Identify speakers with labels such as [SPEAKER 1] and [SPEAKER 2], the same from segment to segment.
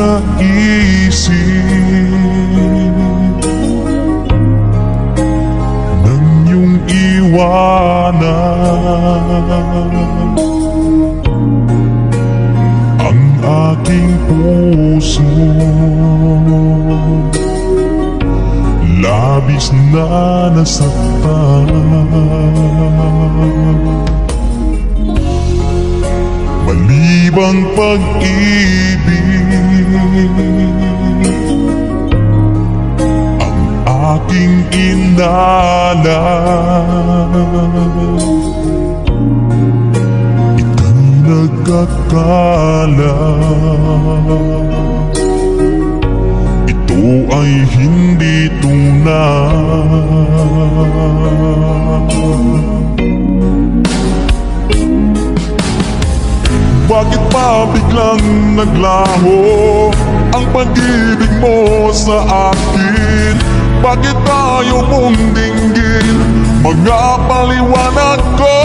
[SPEAKER 1] naisip nang iyong iwanan ang aking puso. Labis na nasaktan, malibang pag-ibig ang aking inalan. Ika'y nagkakala ito ay hindi tunay. Bakit pa biglang naglaho ang pag-ibig mo sa akin? Bakit tayo mong dinggin mga paliwanag ko?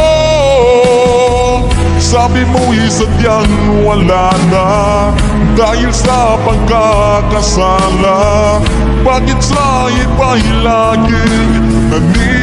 [SPEAKER 1] Sabi mo'y sadyang wala na dahil sa pagkakasala. Bakit sa iba'y laging naniniwala?